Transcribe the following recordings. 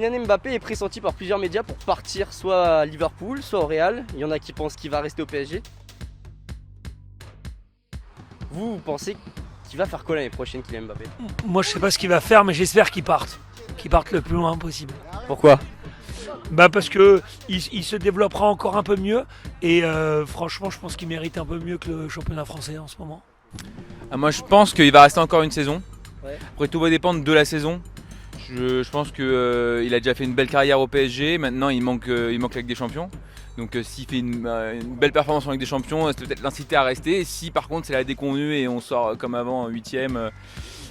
Kylian Mbappé est pressenti par plusieurs médias pour partir soit à Liverpool, soit au Real. Il y en a qui pensent qu'il va rester au PSG. Vous pensez qu'il va faire quoi l'année prochaine, Kylian Mbappé? Moi, je sais pas ce qu'il va faire, mais j'espère qu'il parte le plus loin possible. Pourquoi? Parce que il se développera encore un peu mieux et franchement, je pense qu'il mérite un peu mieux que le championnat français en ce moment. Moi, je pense qu'il va rester encore une saison. Ouais. Après, tout va dépendre de la saison. Je pense qu'il a déjà fait une belle carrière au PSG. Maintenant, il manque la Ligue des Champions. Donc, s'il fait une belle performance en Ligue des Champions, c'est peut-être l'inciter à rester. Et si par contre c'est la déconvenue et on sort comme avant en 8ème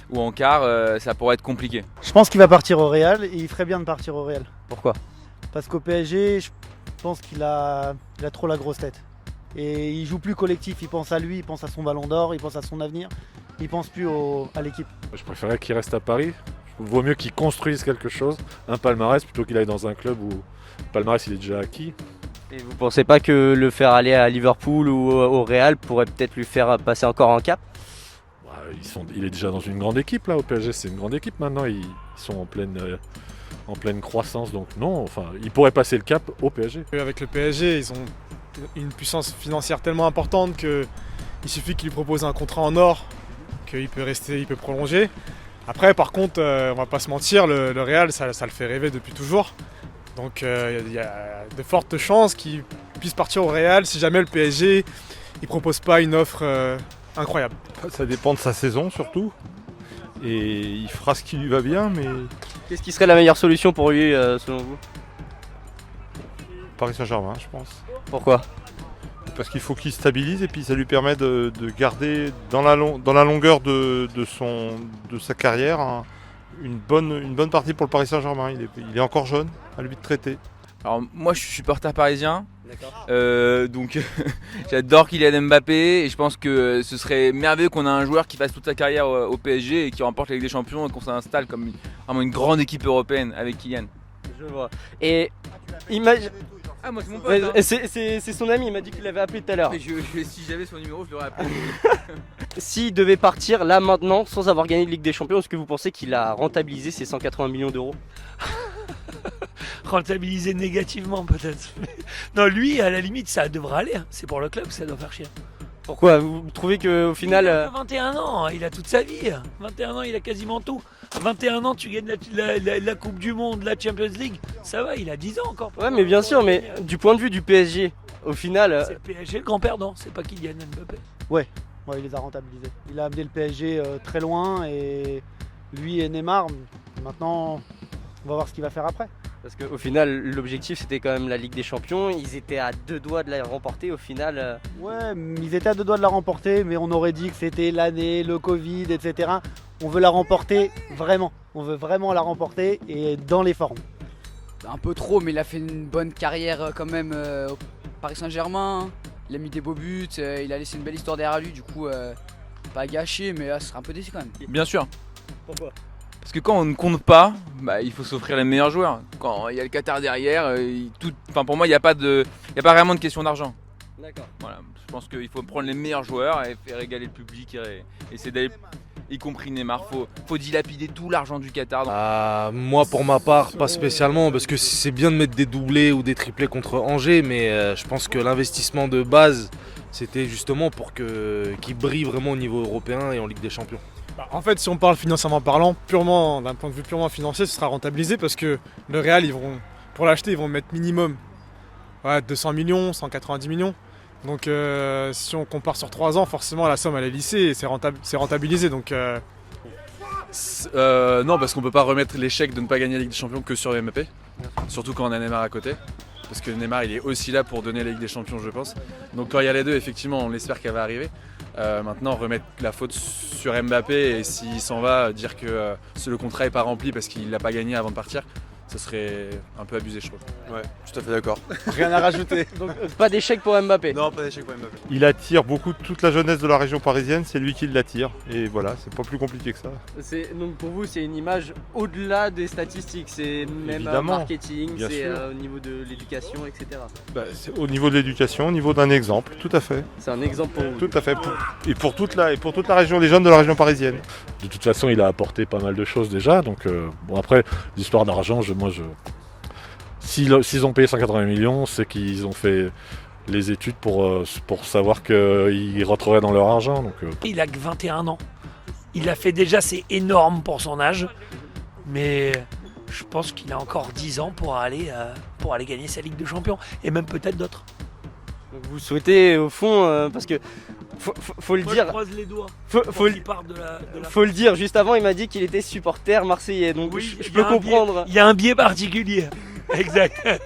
ou en quart, ça pourrait être compliqué. Je pense qu'il va partir au Real et il ferait bien de partir au Real. Pourquoi? Parce qu'au PSG, je pense qu'il a trop la grosse tête. Et il joue plus collectif, il pense à lui, il pense à son ballon d'or, il pense à son avenir. Il pense plus à l'équipe. Je préférerais qu'il reste à Paris. Il vaut mieux qu'il construise quelque chose, un palmarès, plutôt qu'il aille dans un club où le palmarès il est déjà acquis. Et vous pensez pas que le faire aller à Liverpool ou au Real pourrait peut-être lui faire passer encore un cap? Il est déjà dans une grande équipe là au PSG, c'est une grande équipe maintenant, ils sont en pleine croissance, donc non, enfin, il pourrait passer le cap au PSG. Avec le PSG, ils ont une puissance financière tellement importante qu'il suffit qu'il lui propose un contrat en or, qu'il peut rester, il peut prolonger. Après, par contre, on va pas se mentir, le Real, ça le fait rêver depuis toujours. Donc il y a de fortes chances qu'il puisse partir au Real si jamais le PSG ne propose pas une offre incroyable. Ça dépend de sa saison surtout. Et il fera ce qui lui va bien, mais Qu'est-ce qui serait la meilleure solution pour lui selon vous? Paris Saint-Germain, je pense. Pourquoi? Parce qu'il faut qu'il stabilise et puis ça lui permet de garder dans la longueur de sa carrière une bonne partie pour le Paris Saint-Germain. Il est encore jeune, à lui de traiter. Alors moi, je suis supporter parisien. D'accord. Donc j'adore Kylian Mbappé et je pense que ce serait merveilleux qu'on ait un joueur qui fasse toute sa carrière au PSG et qui remporte la Ligue des Champions et qu'on s'installe comme vraiment une grande équipe européenne avec Kylian. Je vois. Et imagine. Ah moi c'est mon pote hein. C'est son ami, il m'a dit qu'il l'avait appelé tout à l'heure. Mais si j'avais son numéro, je l'aurais appelé. S'il devait partir là maintenant sans avoir gagné de Ligue des Champions, est-ce que vous pensez qu'il a rentabilisé ses 180 millions d'euros? Rentabiliser négativement peut-être. Non, lui, à la limite, ça devrait aller. Hein. C'est pour le club que ça doit faire chier. Pourquoi? Vous trouvez qu'au final... Il a 21 ans, il a toute sa vie. 21 ans, il a quasiment tout. 21 ans, tu gagnes la Coupe du Monde, la Champions League. Ça va, il a 10 ans encore. Ouais, mais bien sûr, mais du point de vue du PSG, au final... C'est le PSG le grand perdant, c'est pas Kylian Mbappé. Ouais, il les a rentabilisés. Il a amené le PSG très loin et lui et Neymar, maintenant on va voir ce qu'il va faire après. Parce qu'au final, l'objectif c'était quand même la Ligue des Champions. Ils étaient à 2 doigts de la remporter au final. Ouais, ils étaient à 2 doigts de la remporter, mais on aurait dit que c'était l'année, le Covid, etc. On veut la remporter vraiment. On veut vraiment la remporter et dans les formes. Un peu trop, mais il a fait une bonne carrière quand même au Paris Saint-Germain. Il a mis des beaux buts, il a laissé une belle histoire derrière lui, du coup pas gâché, mais là ce serait un peu déçu quand même. Bien sûr. Pourquoi? Parce que quand on ne compte pas, il faut s'offrir les meilleurs joueurs. Quand il y a le Qatar derrière, pour moi il n'y a pas vraiment de question d'argent. D'accord. Voilà, je pense qu'il faut prendre les meilleurs joueurs et faire régaler le public et essayer d'aller, y compris Neymar. Faut dilapider tout l'argent du Qatar. Moi pour ma part pas spécialement parce que c'est bien de mettre des doublés ou des triplés contre Angers, mais je pense que l'investissement de base c'était justement pour qu'il brille vraiment au niveau européen et en Ligue des Champions. En fait, si on parle financièrement parlant, d'un point de vue purement financier, ce sera rentabilisé parce que le Real, pour l'acheter, ils vont mettre minimum 200 millions, 190 millions. Donc si on compare sur 3 ans, forcément la somme elle est lissée et c'est rentabilisé. Donc, non, parce qu'on peut pas remettre l'échec de ne pas gagner la Ligue des Champions que sur Mbappé, surtout quand on a Neymar à côté. Parce que Neymar il est aussi là pour donner la Ligue des Champions, je pense. Donc quand il y a les deux, effectivement on espère qu'elle va arriver. Maintenant remettre la faute sur Mbappé et s'il s'en va dire que le contrat n'est pas rempli parce qu'il l'a pas gagné avant de partir, ça serait un peu abusé je trouve. Ouais, tout à fait d'accord. Rien à rajouter. Donc pas d'échec pour Mbappé. Non, pas d'échec pour Mbappé. Il attire beaucoup toute la jeunesse de la région parisienne, c'est lui qui l'attire. Et voilà, c'est pas plus compliqué que ça. Donc pour vous c'est une image au-delà des statistiques, c'est même Évidemment, marketing, bien c'est sûr. au niveau de l'éducation, etc. C'est au niveau de l'éducation, au niveau d'un exemple, tout à fait. C'est un exemple pour vous. Tout à fait. Et pour toute la région, les jeunes de la région parisienne. De toute façon, il a apporté pas mal de choses déjà, donc bon après, l'histoire d'argent, S'ils ont payé 180 millions, c'est qu'ils ont fait les études pour savoir qu'ils rentreraient dans leur argent. Donc, Il a que 21 ans. Il a fait déjà, c'est énorme pour son âge. Mais je pense qu'il a encore 10 ans pour aller gagner sa Ligue de Champions. Et même peut-être d'autres. Donc vous souhaitez au fond, parce que faut le Moi, dire, je croise les doigts. faut le dire, juste avant il m'a dit qu'il était supporter marseillais, donc Oui, je il y peux a un comprendre. Il y a un biais particulier. Exact.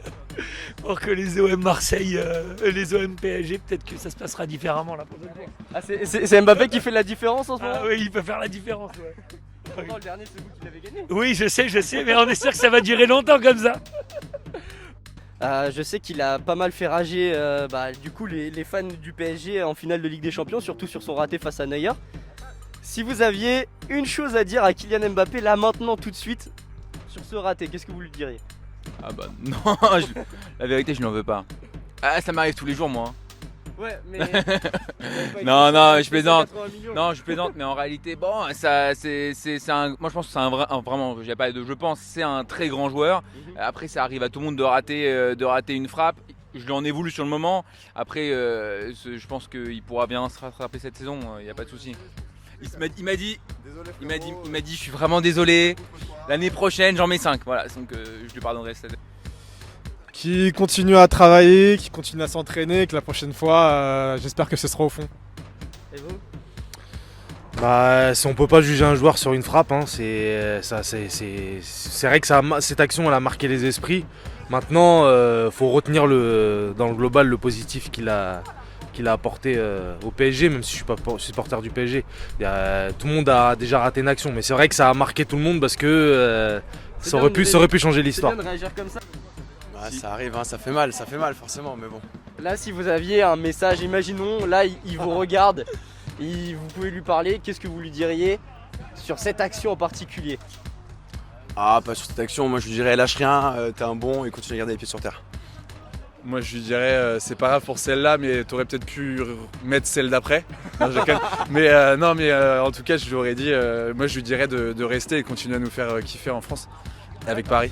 Pour que les OM Marseille, les OM PSG, peut-être que ça se passera différemment la prochaine fois. Ah, c'est Mbappé qui fait la différence en ce moment. Ah oui, il peut faire la différence. Ouais. Pourtant, le dernier c'est vous qui l'avez gagné. Oui, je sais, mais on est sûr que ça va durer longtemps comme ça. Je sais qu'il a pas mal fait rager du coup les fans du PSG en finale de Ligue des Champions, surtout sur son raté face à Neuer. Si vous aviez une chose à dire à Kylian Mbappé là maintenant tout de suite sur ce raté, qu'est-ce que vous lui diriez? Ah bah non, la vérité je n'en veux pas. Ah ça m'arrive tous les jours moi. Ouais, mais. Non, je plaisante. Non, je plaisante, mais en réalité, bon, ça, c'est un. Moi, je pense que c'est vraiment, je pense, c'est un très grand joueur. Après, ça arrive à tout le monde de rater une frappe. Je lui en ai voulu sur le moment. Après, je pense qu'il pourra bien se rattraper cette saison. Il n'y a pas de souci. Il m'a dit, je suis vraiment désolé. L'année prochaine, j'en mets 5. Voilà, donc je lui pardonnerai cette. Qui continue à travailler, qui continue à s'entraîner, que la prochaine fois, j'espère que ce sera au fond. Et vous? Bah, on peut pas juger un joueur sur une frappe, hein. C'est vrai que cette action elle a marqué les esprits. Maintenant, faut retenir dans le global le positif qu'il a apporté au PSG, même si je suis pas supporter du PSG. Tout le monde a déjà raté une action, mais c'est vrai que ça a marqué tout le monde parce que ça aurait pu changer l'histoire. C'est bien de réagir comme ça. Bah, ça arrive, hein, ça fait mal forcément, mais bon. Là, si vous aviez un message, imaginons, là, il vous regarde, vous pouvez lui parler, qu'est-ce que vous lui diriez sur cette action en particulier? Ah, pas sur cette action, moi je lui dirais lâche rien, t'es un bon et continue à garder les pieds sur terre. Moi je lui dirais c'est pas grave pour celle-là, mais t'aurais peut-être pu mettre celle d'après. Non, mais en tout cas je lui aurais dit, moi je lui dirais de rester et continuer à nous faire kiffer en France avec Paris.